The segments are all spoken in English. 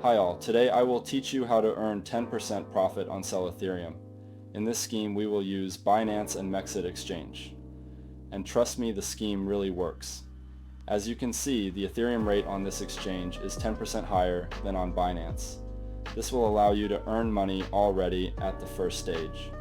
Hi all, today I will teach you how to earn 10% profit on Sell Ethereum. In this scheme we will use Binance and Mexcit exchange. And trust me, the scheme really works. As you can see, the Ethereum rate on this exchange is 10% higher than on Binance. This will allow you to earn money already at the first stage.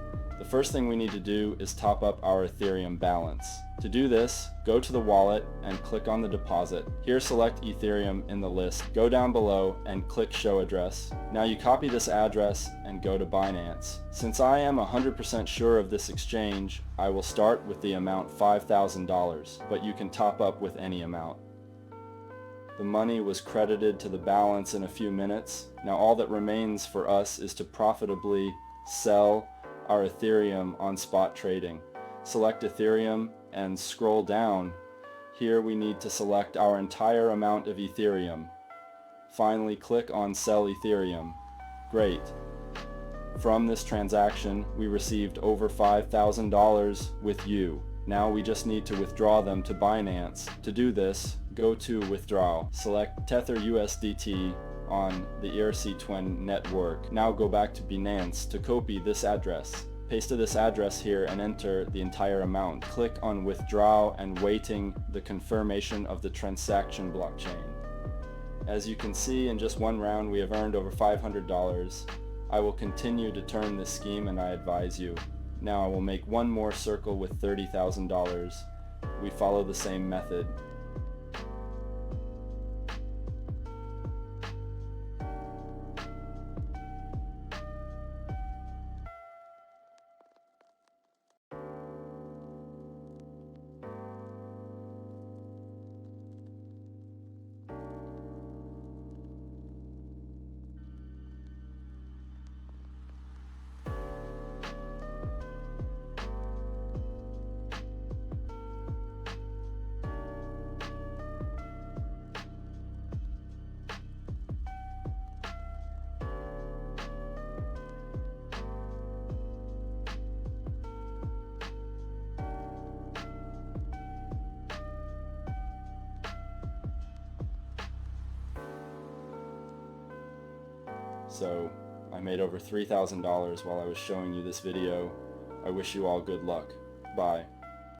The first thing we need to do is top up our Ethereum balance. To do this, go to the wallet and click on the deposit. Here select Ethereum in the list. Go down below and click show address. Now you copy this address and go to Binance. Since I am 100% sure of this exchange, I will start with the amount $5,000, but you can top up with any amount. The money was credited to the balance in a few minutes. Now all that remains for us is to profitably sell our Ethereum on spot trading. Select Ethereum and scroll down. Here we need to select our entire amount of Ethereum. Finally click on Sell Ethereum. Great. From this transaction we received over $5,000 with you. Now we just need to withdraw them to Binance. To do this, go to Withdrawal. Select Tether USDT on the ERC20 network. Now go back to Binance to copy this address. Paste this address here and enter the entire amount. Click on Withdraw and waiting the confirmation of the transaction blockchain. As you can see, in just one round we have earned over $500. I will continue to turn this scheme and I advise you. Now I will make one more circle with $30,000. We follow the same method. So I made over $3,000 while I was showing you this video. I wish you all good luck. Bye.